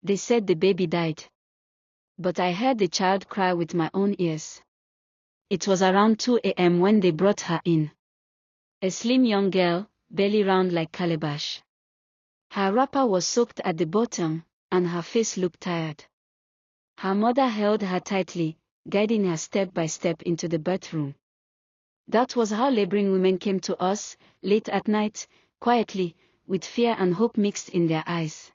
They said the baby died. But I heard the child cry with my own ears. It was around 2 a.m. when they brought her in. A slim young girl, belly round like calabash. Her wrapper was soaked at the bottom, and her face looked tired. Her mother held her tightly, guiding her step by step into the bathroom. That was how laboring women came to us, late at night, quietly, with fear and hope mixed in their eyes.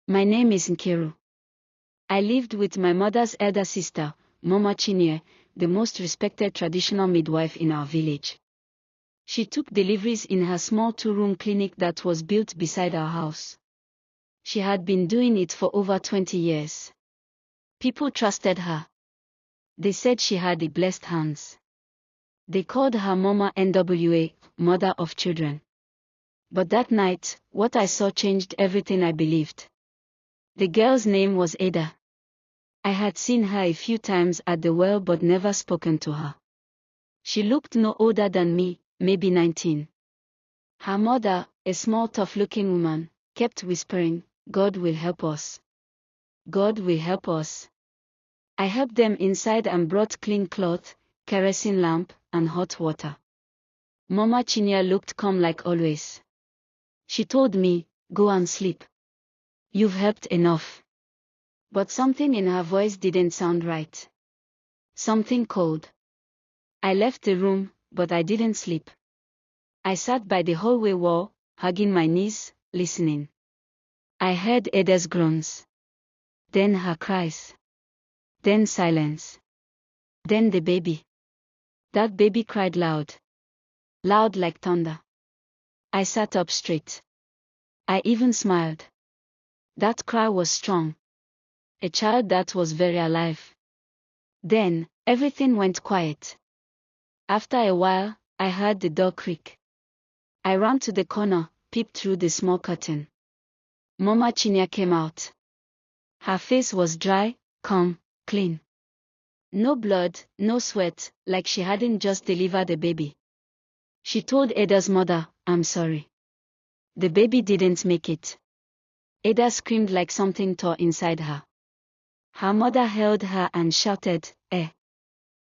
My name is Nkiru. I lived with my mother's elder sister, Mama Chinyere, the most respected traditional midwife in our village. She took deliveries in her small 2-room clinic that was built beside our house. She had been doing it for over 20 years. People trusted her. They said she had the blessed hands. They called her Mama NWA, Mother of Children. But that night, what I saw changed everything I believed. The girl's name was Ada. I had seen her a few times at the well but never spoken to her. She looked no older than me, maybe 19. Her mother, a small tough-looking woman, kept whispering, "God will help us. God will help us." I helped them inside and brought clean cloth, kerosene lamp, and hot water. Mama Chinyere looked calm like always. She told me, "Go and sleep. You've helped enough." But something in her voice didn't sound right. Something cold. I left the room, but I didn't sleep. I sat by the hallway wall, hugging my knees, listening. I heard Ada's groans. Then her cries. Then silence. Then the baby. That baby cried loud. Loud like thunder. I sat up straight. I even smiled. That cry was strong. A child that was very alive. Then, everything went quiet. After a while, I heard the door creak. I ran to the corner, peeped through the small curtain. Mama Chinyere came out. Her face was dry, calm, clean. No blood, no sweat, like she hadn't just delivered a baby. She told Ada's mother, "I'm sorry. The baby didn't make it." Ada screamed like something tore inside her. Her mother held her and shouted,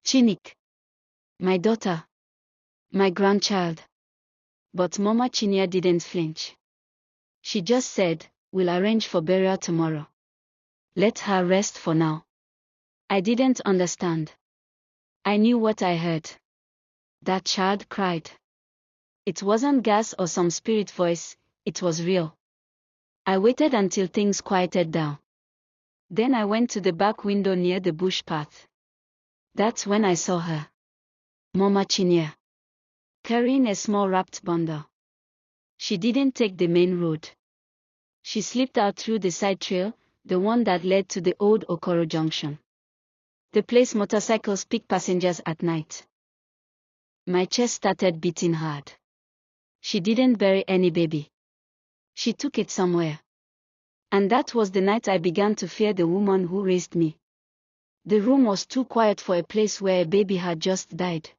Chinik. My daughter. My grandchild." But Mama Chinyere didn't flinch. She just said, "We'll arrange for burial tomorrow. Let her rest for now." I didn't understand. I knew what I heard. That child cried. It wasn't gas or some spirit voice, it was real. I waited until things quieted down. Then I went to the back window near the bush path. That's when I saw her. Mama Chinyere. Carrying a small wrapped bundle. She didn't take the main road. She slipped out through the side trail, the one that led to the old Okoro Junction. The place motorcycles pick passengers at night. My chest started beating hard. She didn't bury any baby. She took it somewhere. And that was the night I began to fear the woman who raised me. The room was too quiet for a place where a baby had just died.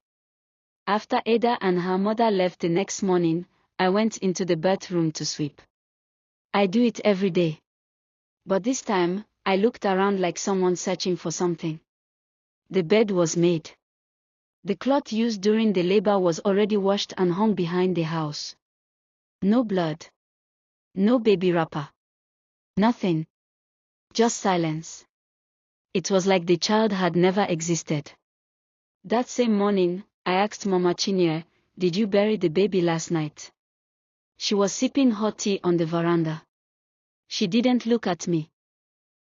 After Ada and her mother left the next morning, I went into the bathroom to sweep. I do it every day. But this time, I looked around like someone searching for something. The bed was made. The cloth used during the labor was already washed and hung behind the house. No blood. No baby wrapper. Nothing. Just silence. It was like the child had never existed. That same morning, I asked Mama Chinyere, "Did you bury the baby last night?" She was sipping hot tea on the veranda. She didn't look at me.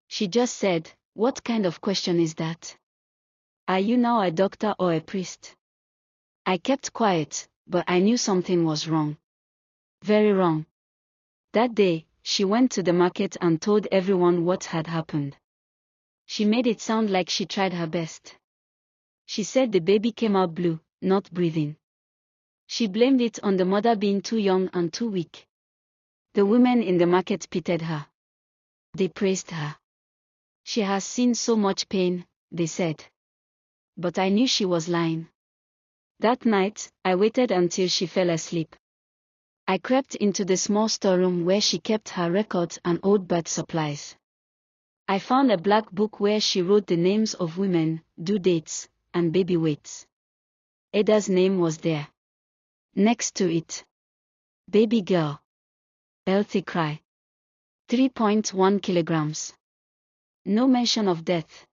She just said, "What kind of question is that? Are you now a doctor or a priest?" I kept quiet, but I knew something was wrong. Very wrong. That day, she went to the market and told everyone what had happened. She made it sound like she tried her best. She said the baby came out blue, not breathing. She blamed it on the mother being too young and too weak. The women in the market pitied her. They praised her. She has seen so much pain, they said. But I knew she was lying. That night, I waited until she fell asleep. I crept into the small storeroom where she kept her records and old birth supplies. I found a black book where she wrote the names of women, due dates, and baby weights. Ada's name was there. Next to it. Baby girl. Healthy cry. 3.1 kilograms. No mention of death.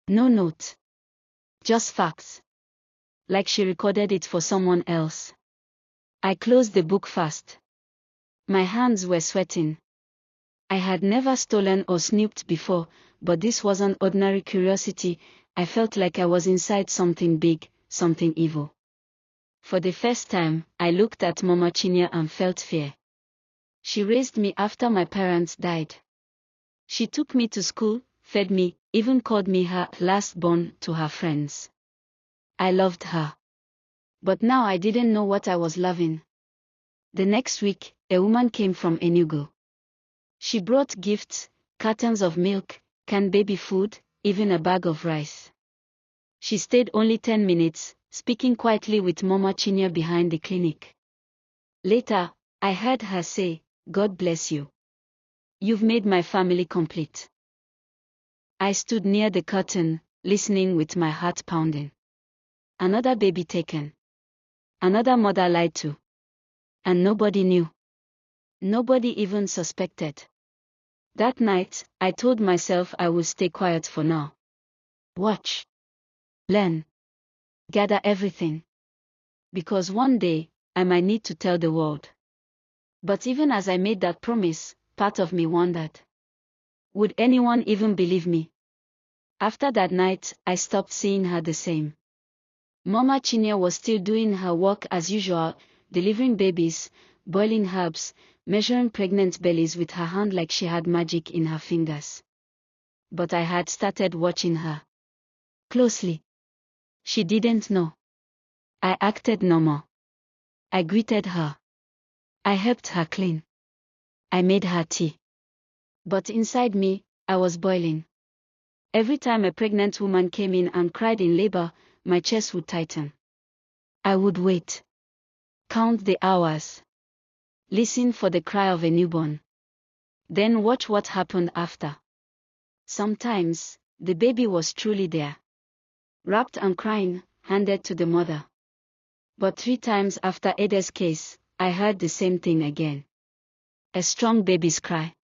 No note. Just facts. Like she recorded it for someone else. I closed the book fast. My hands were sweating. I had never stolen or snooped before, but this wasn't ordinary curiosity. I felt like I was inside something big, something evil. For the first time, I looked at Mama Chinya and felt fear. She raised me after my parents died. She took me to school, fed me, even called me her last-born to her friends. I loved her. But now I didn't know what I was loving. The next week, a woman came from Enugu. She brought gifts, cartons of milk, canned baby food, even a bag of rice. She stayed only 10 minutes, speaking quietly with Mama Chinya behind the clinic. Later, I heard her say, "God bless you. You've made my family complete." I stood near the curtain, listening with my heart pounding. Another baby taken. Another mother lied to. And nobody knew. Nobody even suspected. That night, I told myself I would stay quiet for now. Watch. Learn. Gather everything. Because one day, I might need to tell the world. But even as I made that promise, part of me wondered. Would anyone even believe me? After that night, I stopped seeing her the same. Mama Chinya was still doing her work as usual, delivering babies, boiling herbs, measuring pregnant bellies with her hand like she had magic in her fingers. But I had started watching her closely. She didn't know. I acted normal. I greeted her. I helped her clean. I made her tea. But inside me, I was boiling. Every time a pregnant woman came in and cried in labor, my chest would tighten. I would wait. Count the hours. Listen for the cry of a newborn. Then watch what happened after. Sometimes, the baby was truly there. Wrapped and crying, handed to the mother. But 3 times after Ada's case, I heard the same thing again. A strong baby's cry.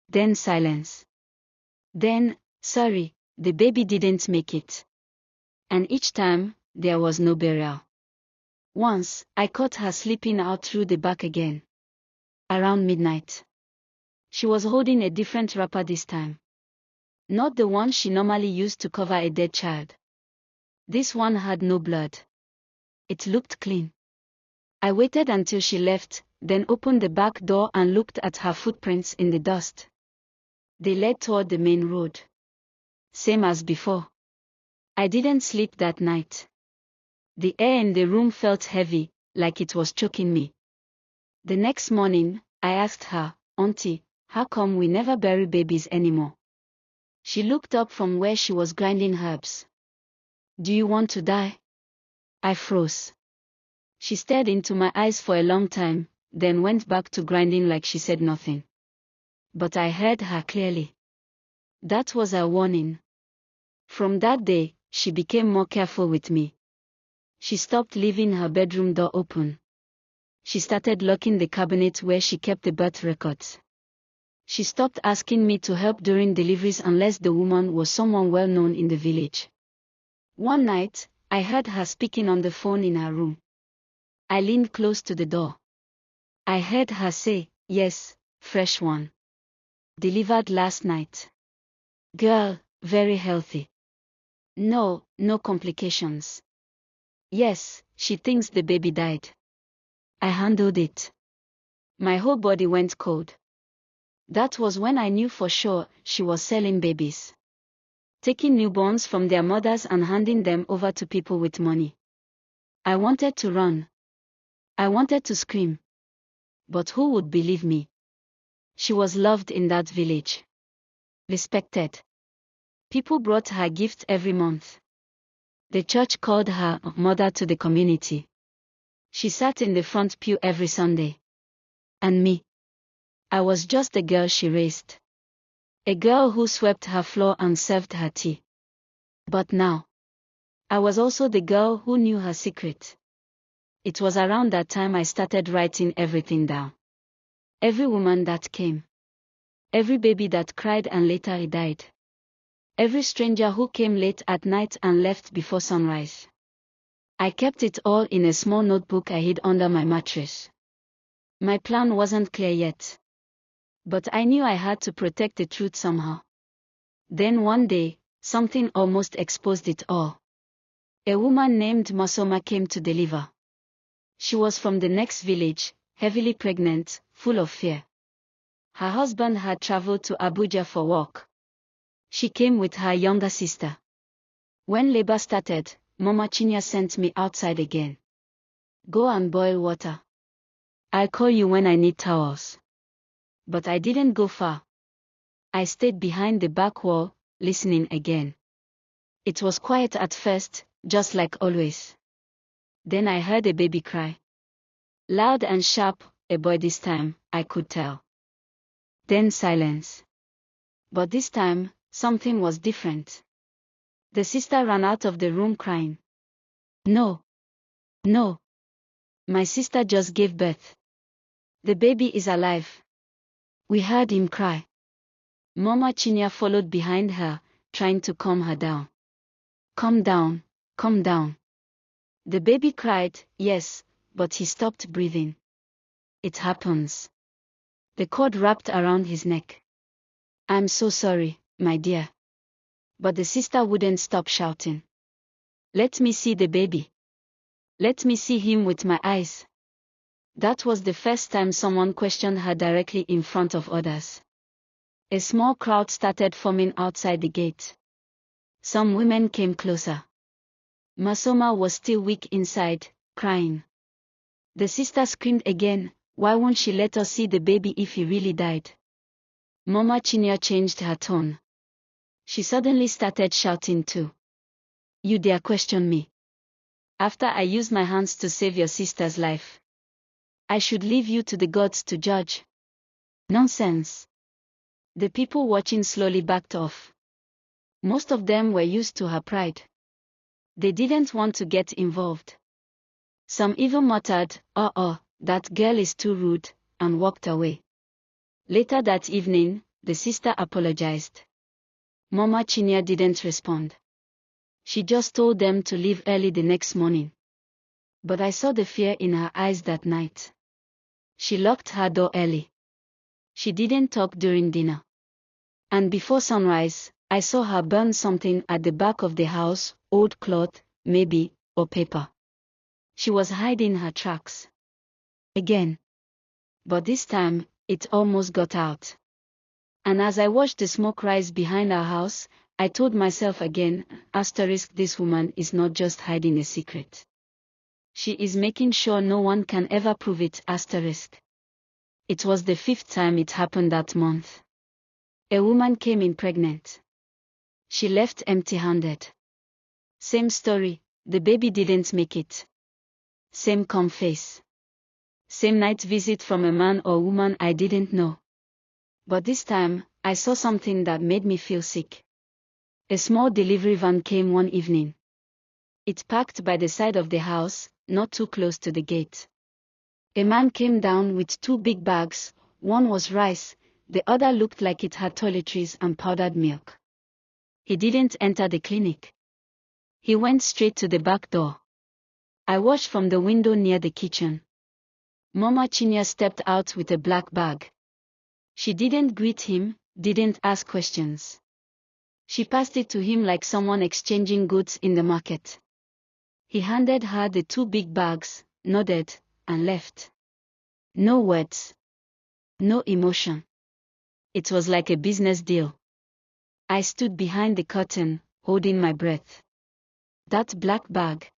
Then silence. Then, sorry, the baby didn't make it. And each time, there was no burial. Once, I caught her slipping out through the back again. Around midnight. She was holding a different wrapper this time. Not the one she normally used to cover a dead child. This one had no blood. It looked clean. I waited until she left, then opened the back door and looked at her footprints in the dust. They led toward the main road. Same as before. I didn't sleep that night. The air in the room felt heavy, like it was choking me. The next morning, I asked her, "Auntie, how come we never bury babies anymore?" She looked up from where she was grinding herbs. "Do you want to die?" I froze. She stared into my eyes for a long time, then went back to grinding like she said nothing. But I heard her clearly. That was a warning. From that day, she became more careful with me. She stopped leaving her bedroom door open. She started locking the cabinet where she kept the birth records. She stopped asking me to help during deliveries unless the woman was someone well known in the village. One night, I heard her speaking on the phone in her room. I leaned close to the door. I heard her say, "Yes, fresh one. Delivered last night. Girl, very healthy. No complications. Yes, she thinks the baby died." I handled it. My whole body went cold. That was when I knew for sure she was selling babies. Taking newborns from their mothers and handing them over to people with money. I wanted to run. I wanted to scream. But who would believe me? She was loved in that village. Respected. People brought her gifts every month. The church called her mother to the community. She sat in the front pew every Sunday. And me? I was just the girl she raised. A girl who swept her floor and served her tea. But now, I was also the girl who knew her secret. It was around that time I started writing everything down. Every woman that came. Every baby that cried and later died. Every stranger who came late at night and left before sunrise. I kept it all in a small notebook I hid under my mattress. My plan wasn't clear yet. But I knew I had to protect the truth somehow. Then one day, something almost exposed it all. A woman named Masoma came to deliver. She was from the next village, heavily pregnant, full of fear. Her husband had traveled to Abuja for work. She came with her younger sister. When labor started, Mama Chinya sent me outside again. Go and boil water. I'll call you when I need towels. But I didn't go far. I stayed behind the back wall, listening again. It was quiet at first, just like always. Then I heard a baby cry. Loud and sharp, a boy this time, I could tell. Then silence. But this time, something was different. The sister ran out of the room crying. No. No. My sister just gave birth. The baby is alive. We heard him cry. Mama Chinya followed behind her, trying to calm her down. Calm down, calm down. The baby cried, yes, but he stopped breathing. It happens. The cord wrapped around his neck. I'm so sorry, my dear. But the sister wouldn't stop shouting. Let me see the baby. Let me see him with my eyes. That was the first time someone questioned her directly in front of others. A small crowd started forming outside the gate. Some women came closer. Masoma was still weak inside, crying. The sister screamed again, why won't she let us see the baby if he really died? Mama Chinya changed her tone. She suddenly started shouting too. You dare question me? After I used my hands to save your sister's life. I should leave you to the gods to judge. Nonsense. The people watching slowly backed off. Most of them were used to her pride. They didn't want to get involved. Some even muttered, that girl is too rude, and walked away. Later that evening, the sister apologized. Mama Chinya didn't respond. She just told them to leave early the next morning. But I saw the fear in her eyes that night. She locked her door early. She didn't talk during dinner. And before sunrise, I saw her burn something at the back of the house, old cloth, maybe, or paper. She was hiding her tracks. Again. But this time, it almost got out. And as I watched the smoke rise behind our house, I told myself again, this woman is not just hiding a secret. She is making sure no one can ever prove it, It was the 5th time it happened that month. A woman came in pregnant. She left empty-handed. Same story, the baby didn't make it. Same calm face. Same night visit from a man or woman I didn't know. But this time, I saw something that made me feel sick. A small delivery van came one evening. It parked by the side of the house, not too close to the gate. A man came down with 2 big bags, one was rice, the other looked like it had toiletries and powdered milk. He didn't enter the clinic. He went straight to the back door. I watched from the window near the kitchen. Mama Chinya stepped out with a black bag. She didn't greet him, didn't ask questions. She passed it to him like someone exchanging goods in the market. He handed her the 2 big bags, nodded, and left. No words. No emotion. It was like a business deal. I stood behind the curtain, holding my breath. That black bag.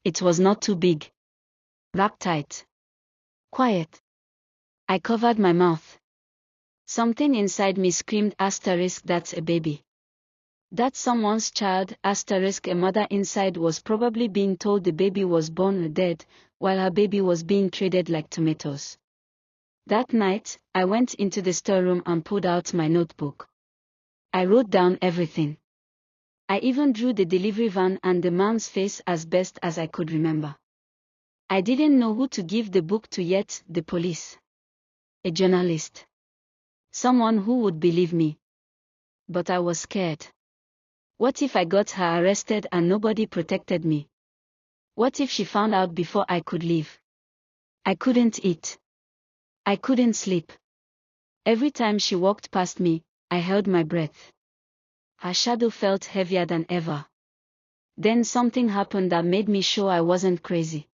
It was not too big. Wrapped tight. Quiet. I covered my mouth. Something inside me screamed that's a baby. That's someone's child, a mother inside was probably being told the baby was born or dead, while her baby was being traded like tomatoes. That night, I went into the storeroom and pulled out my notebook. I wrote down everything. I even drew the delivery van and the man's face as best as I could remember. I didn't know who to give the book to yet, the police. A journalist. Someone who would believe me. But I was scared. What if I got her arrested and nobody protected me? What if she found out before I could leave? I couldn't eat. I couldn't sleep. Every time she walked past me, I held my breath. Her shadow felt heavier than ever. Then something happened that made me sure I wasn't crazy.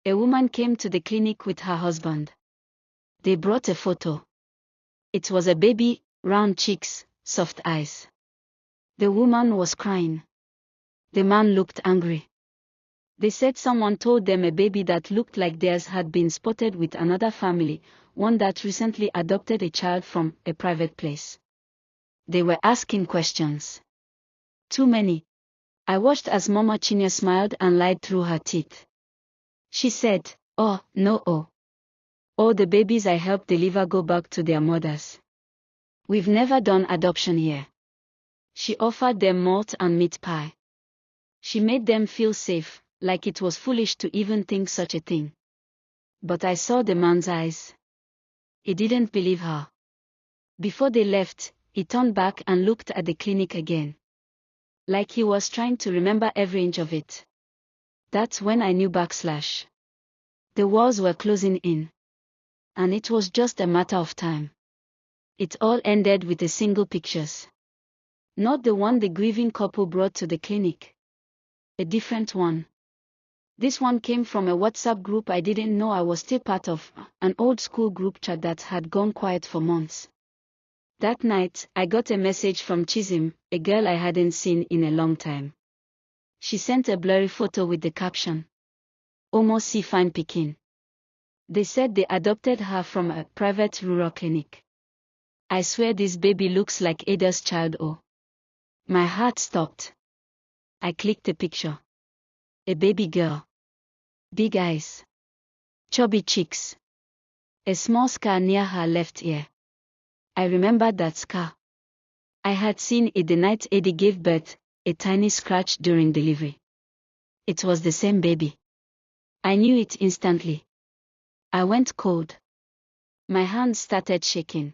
A woman came to the clinic with her husband. They brought a photo. It was a baby, round cheeks, soft eyes. The woman was crying. The man looked angry. They said someone told them a baby that looked like theirs had been spotted with another family, one that recently adopted a child from a private place. They were asking questions. Too many. I watched as Mama Chinya smiled and lied through her teeth. She said, "Oh, no, oh. All the babies I helped deliver go back to their mothers. We've never done adoption here." She offered them malt and meat pie. She made them feel safe, like it was foolish to even think such a thing. But I saw the man's eyes. He didn't believe her. Before they left, he turned back and looked at the clinic again. Like he was trying to remember every inch of it. That's when I knew backslash. The walls were closing in. And it was just a matter of time. It all ended with a single picture. Not the one the grieving couple brought to the clinic. A different one. This one came from a WhatsApp group I didn't know I was still part of, an old school group chat that had gone quiet for months. That night, I got a message from Chisholm, a girl I hadn't seen in a long time. She sent a blurry photo with the caption, "Omo si fine pikin." They said they adopted her from a private rural clinic. I swear this baby looks like Ada's child. Oh. My heart stopped. I clicked the picture. A baby girl. Big eyes. Chubby cheeks. A small scar near her left ear. I remembered that scar. I had seen it the night Eddie gave birth, a tiny scratch during delivery. It was the same baby. I knew it instantly. I went cold. My hands started shaking.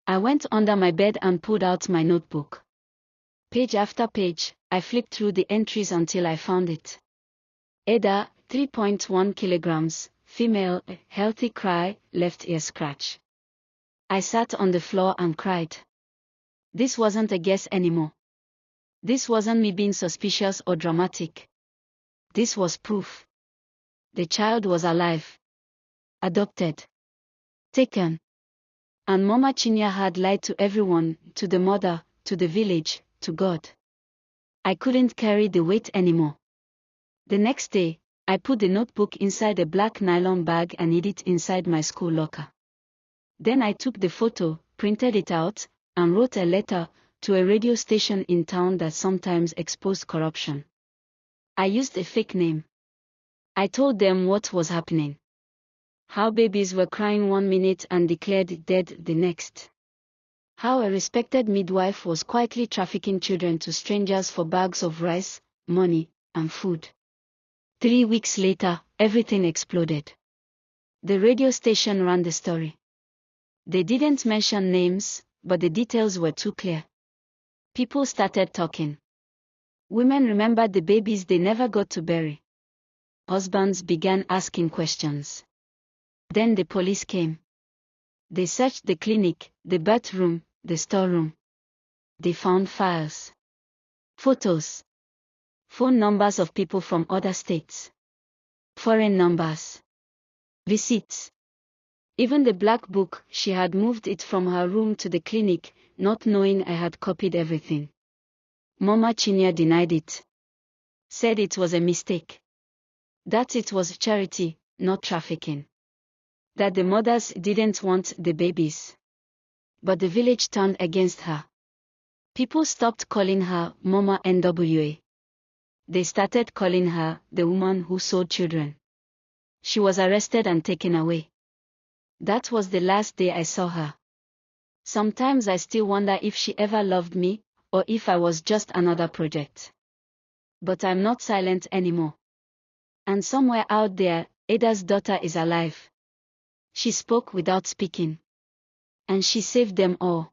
I went under my bed and pulled out my notebook. Page after page, I flipped through the entries until I found it. Ada, 3.1 kilograms, female, healthy cry, left ear scratch. I sat on the floor and cried. This wasn't a guess anymore. This wasn't me being suspicious or dramatic. This was proof. The child was alive. Adopted. Taken. And Mama Chinya had lied to everyone, to the mother, to the village, to God. I couldn't carry the weight anymore. The next day, I put the notebook inside a black nylon bag and hid it inside my school locker. Then I took the photo, printed it out, and wrote a letter to a radio station in town that sometimes exposed corruption. I used a fake name. I told them what was happening. How babies were crying one minute and declared dead the next. How a respected midwife was quietly trafficking children to strangers for bags of rice, money, and food. 3 weeks later, everything exploded. The radio station ran the story. They didn't mention names, but the details were too clear. People started talking. Women remembered the babies they never got to bury. Husbands began asking questions. Then the police came. They searched the clinic, the bathroom, the storeroom. They found files. Photos. Phone numbers of people from other states. Foreign numbers. Receipts. Even the black book, she had moved it from her room to the clinic, not knowing I had copied everything. Mama Chinya denied it. Said it was a mistake. That it was charity, not trafficking. That the mothers didn't want the babies. But the village turned against her. People stopped calling her Mama NWA. They started calling her the woman who sold children. She was arrested and taken away. That was the last day I saw her. Sometimes I still wonder if she ever loved me, or if I was just another project. But I'm not silent anymore. And somewhere out there, Ada's daughter is alive. She spoke without speaking. And she saved them all.